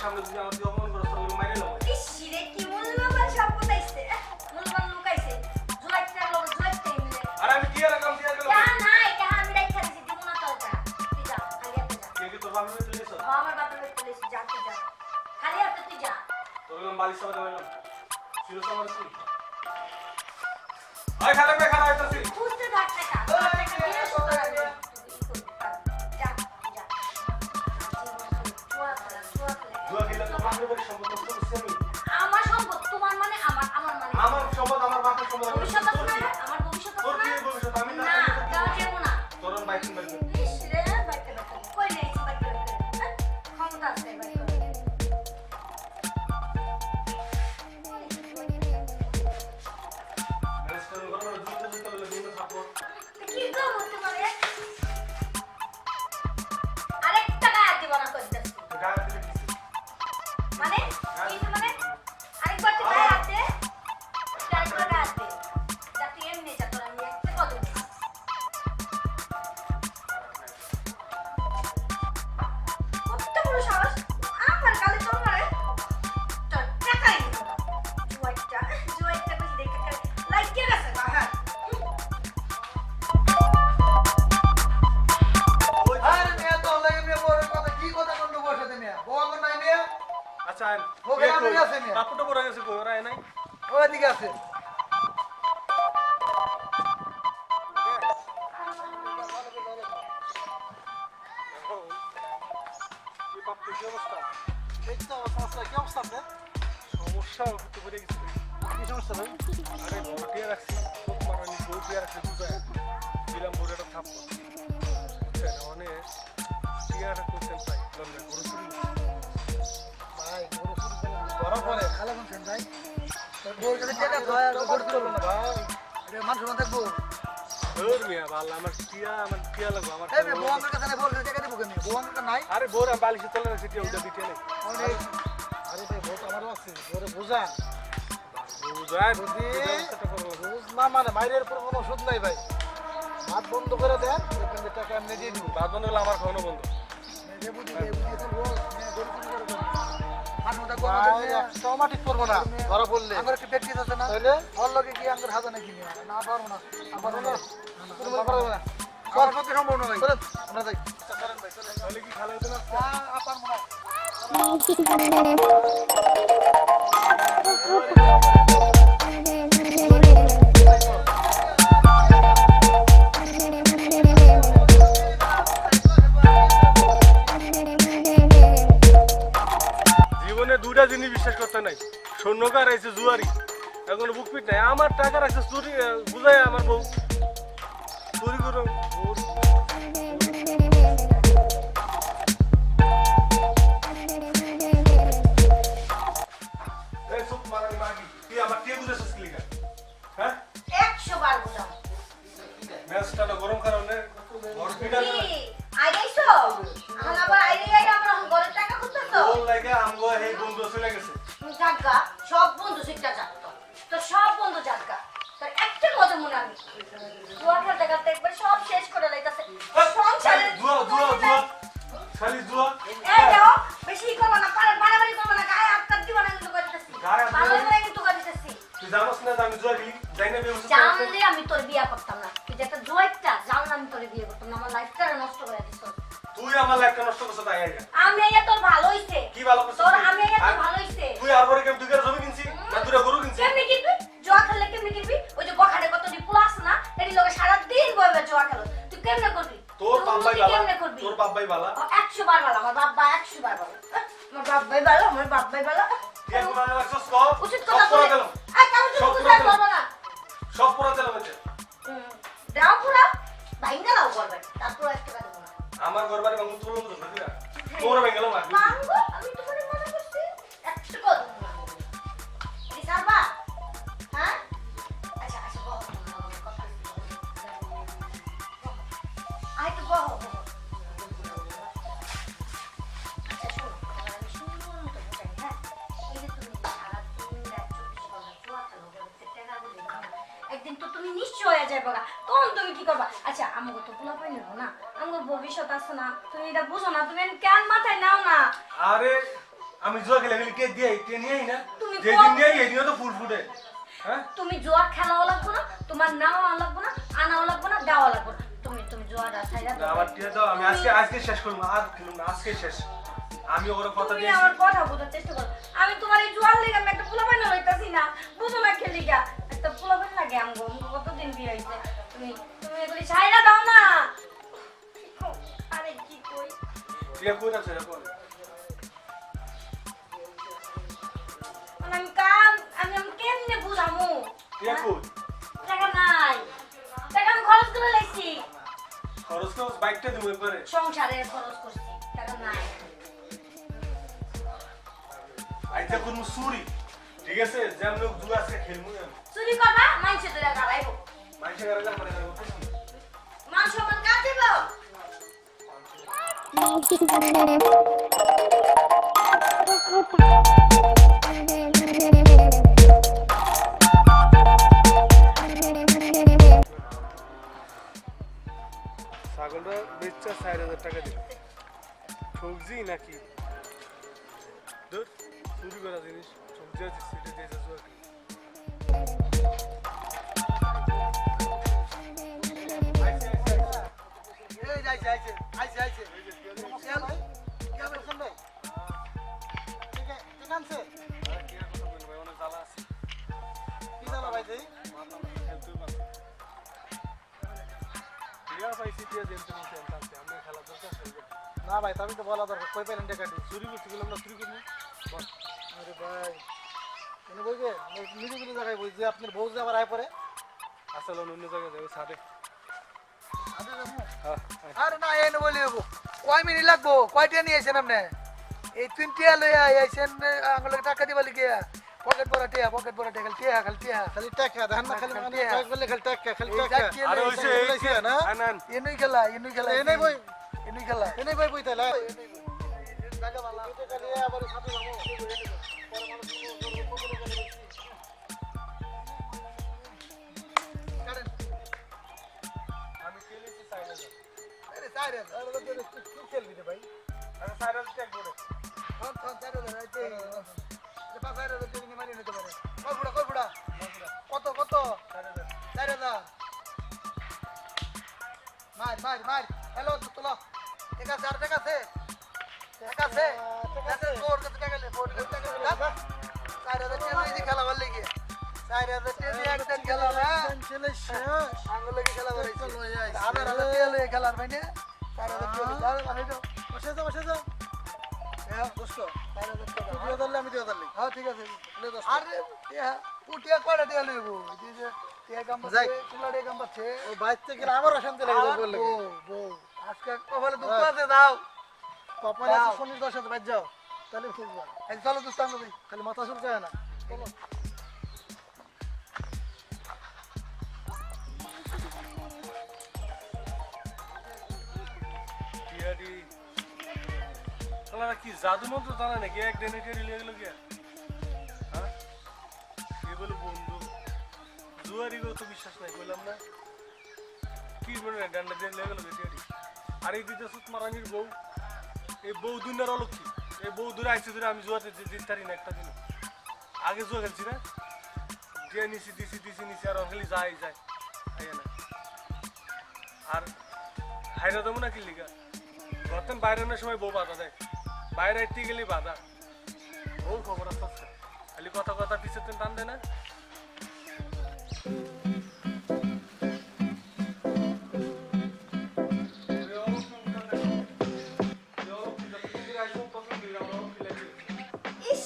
সামনে যদি আমার অপমান করছ তাহলে মাইরে নাও। ইস রে কি মূল্যবান সম্পদ আইছে মূল্যবান লোক আইছে জুয়াইটা লোক জুয়াইটা মিলে আর আমি কি রাখলাম কি রাখলাম না না এটা আমি রাখা দিছি দিব না তো এটা তুই যা খালি হাতে যা কে কি তোর বাবা তুই দিছ? আমার বাবা বলে তুই যা তুই যা খালি হাতে তুই যা তোর নাম বালিশ সামনে দিলাম ছিল সামনে ছিল আই খালে মে খালা আইতাছি বুঝতে থাক টাকা টাকা দিয়ে সুতরা যা যা জুয়া খেলা তো বাপরে বাড়ি সম্পদ তো সেমি আমার সম্পদ তোমার মানে আমার মানে আমার সম্পদ আমার বাপের সম্পদ ভবিষ্যৎ আছে না আমার ভবিষ্যৎ তোর আছে কি না ভবিষ্যৎ আমি না না দাও যাবো না তোর বাইক বাইক ইস রে বাইতে বাইতে কই নেই বাইতে বাইতে ক্ষমতা আছে বাইতে রেস্টুরেন্ট ঘরে জুতো জুতো বলে দিন থাকো কি গো তোমারে আরেকটা গায়ে দিব না কই দিস গায়ে দিলে কিছু মানে কি মানে আরেকবার তো গায়ে আছে আরেকবার গায়ে আছে যাতে এমনি যা তোরা আমি একটা কদম কত বড় সাহস আমার গালে তোর মারে তো টাকাই জুয়াইটা কইছি দেখে লাইক দিয়ে গেছে বাহার আরে মিয়া তো লাগে মিয়া বড় কথা কি কথা কোন বসে মিয়া বঙ্গ নাই মিয়া আচ্ছা ওকে আমি আছে মিয়া কাপড়টা পরে গেছে কই রায় নাই ওইদিকে আছে কি পাপতে কি অবস্থা এই তো সমস্যা কি অবস্থা আছে সমস্যা হতে পড়ে গেছে কি সমস্যা ভাই আরে বটিয়া রাখছি খুব মারানি বটিয়া রাখছি বুঝায় দিলাম বড়টা থাপ্পড় বুঝছেন অনেক টিয়াটা করতেন পাই লন্ডন বড় শুরু ভাই বড় শুরু ধরা পড়ে খালা কোন ভাই বড় কাছে টাকা দয়া করে করব না ভাই এটা মানুষ মত দেখবো ওর মিয়া ভালো আমার টিয়া লাগবে আমার এই মিয়া বঙ্গের কাছে নাই বলতে টাকা দেবো কেন বঙ্গের নাই আরে বোরা বালিশে তলে রাখছি টিয়া ওটা দিতে নেই আরে ভাই বহুত আমারও আছে বড় বোঝা বুঝায় যদি রোজ না মানে মাইরের উপর কোনো সুদ নাই ভাই হাত বন্ধ করে দেন দেখবেন যে টাকা এমনি দিয়ে দিব বাদ বন্ধ হলে আমার খাওয়ানো বন্ধ টমাটিক করবো না ধরা পড়লে আমার একটু প্র্যাকটিস আছে না তাহলে ওর লগে কি আমার হাতে নাকি না পারবো না আমার না তুমি পারবে না আমার পক্ষে সম্ভব নয় চলেন আমরা যাই তাহলে কি খালা হতো না আপনার মনে জীবনে দুইটা জিনিস বিশ্বাস করতে নাই স্বর্ণকার আছে জুয়ারি এখন বুক পিট নাই আমার টাকা রাখছে চুরি বুঝায় আমার বউ চুরি করে তুই আমার টিয়া বুঝেছিস কি লিখা হ্যাঁ 100 বার বললাম ম্যাচটা গরম কারণে হসপিটাল কি আইছো এখন আবার আইরে আমরা ঘরে টাকা খুঁজতেছো বল লাগে আমগো এই বন্ধু চলে গেছে জাগা সব বন্ধু শিক্ষা যাতো তো সব বন্ধু জাগা তোর একটা মজা মনে আমি জুয়া খেলতে খেলতে একবার সব শেষ করে লাইতাছে সংসারে জুয়া খালি জুয়া এই দেখো বেশি করবা না বাড়াবাড়ি করবা না গায়ে হাত দিবা না কিন্তু কইতাছি গায়ে হাত ভালো করে কিন্তু কইতাছি তুই জানোস না আমি জুয়া খেলি যাই না ব্যবস্থা জানলে আমি তোর বিয়ে করতাম না তুই যেটা জুয়াইটা জানলে আমি তোর বিয়ে করতাম না আমার লাইফটা নষ্ট করে দিছ তুই আমার লাইফটা নষ্ট করছ তাই আইগা আমি এই তোর ভালো হইছে কি ভালো করছিস তোর আমি এই তোর ভালো হইছে তুই আর পরে কেম দুইটা জমি কিনছি না দুইটা গরু কিনছি কেমনে কিনবি জুয়া খেললে কেমনে কিনবি ওই যে বখারে কত দি প্লাস না এর লগে সারা দিন বইবে জুয়া খেলো তুই কেমনে করবি তোর বাবাই বালা কেমনে করবি তোর বাবাই বালা 100 বার বালা আমার বাবা 100 বার বালা আমার বাবাই বালা কে কোনা লাগছস কও উচিত কথা পড়া বলে দিলাম আর কাউ তো বুঝাই পারবো না সব পড়া দিলাম এটা দাও পুরা ভাইঙ্গা দাও করবে তারপর একটা তুমি নিশ্চয় হয়ে যাবে গা তখন তুমি কি করবা আচ্ছা আমাকে তো পোলা পাই নেবো না আমার ভবিষ্যৎ আছে না তুমি এটা বুঝো না তুমি কেন মাথায় নাও না আরে আমি জুয়া খেলে গেলে কে দিয়ে কে নিয়েই না তুমি যেদিন নিয়ে এদিনও তো ফুল ফুটে হ্যাঁ তুমি জুয়া খেলাও লাগবো না তোমার নাও লাগবো না আনাও লাগবো না দেওয়া লাগবো না তুমি তুমি জুয়াটা ছাইরা দাও আমার টিয়া দাও আমি আজকে শেষ করব আর খেলুম না আজকে শেষ আমি ওর কথা তুমি দিয়েছি আমার কথা বোঝার চেষ্টা করো আমি তোমার এই জুয়ার লেগে আমি একটা পোলা পাইনা লইতাছি না বুঝো না খেলি গা একটা পোলা পাইন লাগে আমগো কতদিন বিয়ে হইছে তুমি তুমি এগুলি ছাইরা দাও না আরে কি কই টিয়া কই আছে এখন আমি কেমনে বুঝামু টিয়া কই টাকা নাই টাকা আমি খরচ করে লাইছি খরচ তো বাইকটা দিমু একবারে সংসারে খরচ করছি টাকা নাই আইতা কোন চুরি ঠিক আছে যেমন লোক জুয়া আজকে খেলমু আমি চুরি করবা মাইছে তোরা গালাইবো মাইসে গাড়ি মানে মান সম্মান কাট দেবো ছাগলটা বেচা 4000 টাকা দিল সবজি নাকি ধর চুরি করা জিনিস সবজি আছে সেটা দিয়েছে জুয়া এই যাইছে আইছে কি হবে শুন ভাই ঠিক আছে ঠিক আছে আর কি আর কথা বলবো ভাই অনেক জ্বালা আছে কি জানা ভাই দেই মাথা মাথা খেলতেই পারছি টিয়া পাইছি টিয়া জেনতে মতো আনতে আমরা খেলা দরকার খেলবো না ভাই তুমি তো বলা দরকার কই পেলেন টাকাটি চুরি করতে গেলাম না চুরি করবো বল আরে ভাই কেন বইবে নিজে নিজে জায়গায় বই যে আপনার বউ যে আবার আয় পরে আসলে অন্য জায়গায় যাবে ছাদে আদে যাবো হ্যাঁ আরে না এনে বলি যাবো কয় মিনিট লাগবো কয়টা নিয়ে আইছেন আপনি এই তিনটিয়া লইয়া আইছেন আঙ্গুলে টাকা দিবা লিখিয়া পকেট ভরা টিয়া খালি টাকা ধান না খালি মানে কয়েক বলে খালি টাকা আরে হইছে এই না আনান এনুই খেলা এনে বই এনে বই বই তাইলা জায়গা ভালো এটা খালি আবার সাথে যাবো পরে মানুষ কারেন আমি খেলেছি সাইডে আরে সাইরে আরে কি খেলবি রে ভাই আরে সাইডে চেক করে কোন সাইরে রে যে পাশারে রে তুমি মারি নিতে পারে কই বুড়া কত সাইরে দা মার হ্যালো তোলা ঠিক আছে আর টাকা আছে বোর্ড কত টাকা লে বোর্ড কত টাকা লে সাইরে দা টেলি খেলা ভালো লাগে সাইরে দা টেলি একদম খেলা না চলে শেষ আঙ্গুলে খেলা করে চলো আবার টেলি খেলার মানে সাইরে দা টেলি আর মানে তো বসে যাও হ্যাঁ দোস্ত সাইরে দা তুই দিলে আমি দিও তাহলে হ্যাঁ ঠিক আছে লে দোস্ত আরে পুটিয়া কয়টা টিয়া লইবো যে টিয়া গাম বাজে কুলাড়ে গাম বাজে ও বাইতে গেলে আমার অশান্তি লাগে বললে বউ আজকে কপালে দুঃখ আছে দাও কপালে আছে শনির দশা বাজ যাও তাহলে ফুলবা এই চলো দোস্ত আমরা ভাই খালি মাথা চুলকায় না চলো টিয়াডি শালা কি জাদু মন্ত্র জানা নাকি এক দিনে টিয়াডি লিয়ে গেল কি হ্যাঁ কি বলে বন্ধু জুয়ারি গো তো বিশ্বাস নাই বললাম না কি মানে ডান্ডা দিয়ে লিয়ে গেল টিয়াডি আর এই দিতে সুত মারানির বউ এই বউ দুনিয়ার অলক্ষী এই বউ দূরে আইছে দূরে আমি জুয়াতে জিততারি না একটা দিন আগে জুয়া খেলছি না দিয়ে দিছি নিছি আর খালি যায় আইয়া না আর হাইরা দেবো না কি লিগা বর্তমান বাইরে আনার সময় বউ বাধা দেয় বাইরে আইতে গেলে বাধা বউ খবর আসতে খালি কথা পিছিয়ে টান দেয় না ইস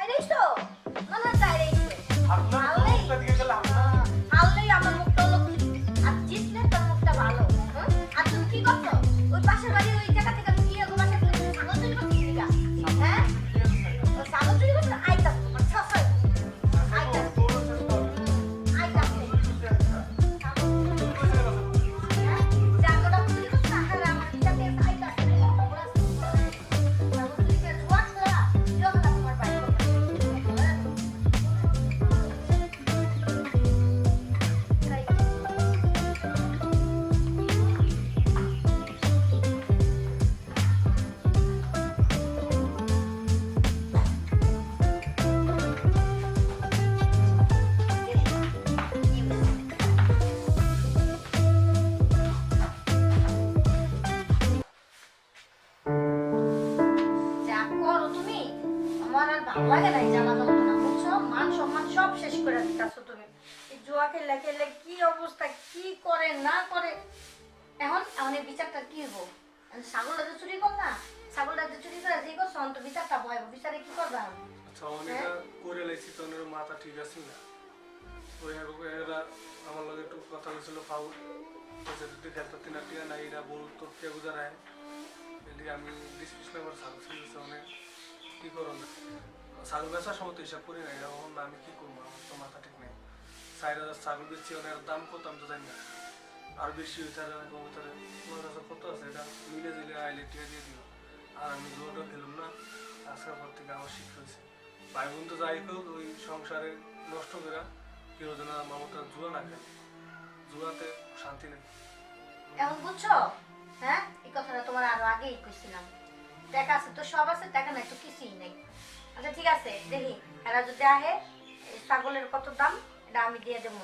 আইরেছো না তাইরেছো আপনার ভালোই মুখটা দিকে গেলে আপনার ভালোই আমার মুখটা হলো আর জিতলে তোর মুখটা ভালো আর তুমি কি করছো ওই পাশের বাড়ি ওই জায়গা থেকে তুমি কি এগো বাসা থেকে ছাগল চুরি করছিস কিগা হ্যাঁ ও ছাগল চুরি করছিস আইতা তোমার ছয় আইতা জাগোটা চুরি করছিস আর আমার কিটাকে আইতা ছাগল চুরি করে জোয়ান তোরা যোগটা তোমার বাড়ি সব শেষ করে দিতেছো তুমি। এই জুয়া খেললে খেললে কি অবস্থা, কি করে না করে। এখন এখন এই বিচারটা কি হবো? ছাগলটা যে চুরি কর না, ছাগলটা যে চুরি করে যে করছো অন্ত বিচারটা ভয়, বিচারে কি করবে এখন? আচ্ছা অনেকটা করে লাইছি তো ওনার মাথা ঠিক আছে না। ওই এরা আমার লগে একটু কথা হয়েছিল ফাউল যদি খেলতে না টিয়া না এরা বল তোর কে বুঝারায় এদিকে আমি ডিসপিশন আমার ছাগল ছিল অনেক কি করো না ছাগল বেচার সময় তো হিসাব করি না এখন আমি কি করবো আমার তো মাথা ঠিক নেই 4,000 ছাগল বেচছি ওনার দাম কত আমি তো জানি না আর বেশি হইতারে না কম হইতারে তোমার কাছে কত আছে এটা মিলে দিলে আইলে টিয়া দিয়ে দিল আর আমি জোরটা খেলুম না আজকের পর থেকে আমার শিক্ষা হয়েছে ভাই বোন তো যাই হোক ওই সংসারে নষ্ট করে কেউ যেন মামতা জুয়া না খেলে জুয়াতে শান্তি নেই এখন বুঝছো? হ্যাঁ, এই কথাটা তোমার আরো আগেই কইছিলাম। টাকা আছে তো সব আছে, টাকা নাই তো কিছুই নেই। আচ্ছা ঠিক আছে, দেখি এরা যদি আহে এই ছাগলের কত দাম এটা আমি দিয়ে দেবো,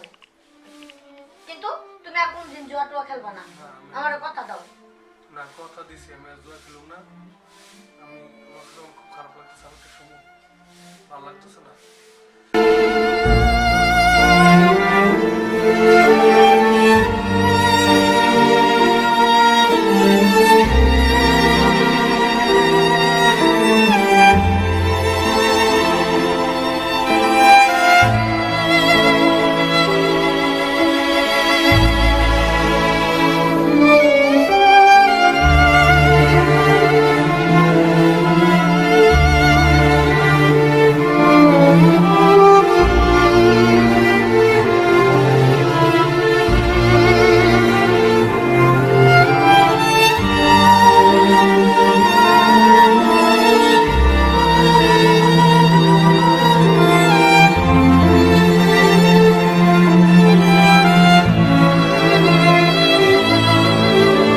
কিন্তু তুমি আর কোনদিন জুয়া টুয়া খেলবা না, আমার কথা দাও। না কথা দিছি আমি আর জুয়া খেলুম না আমি আমার খুব খারাপ লাগতেছে আমাকে সময় ভালো লাগতেছে না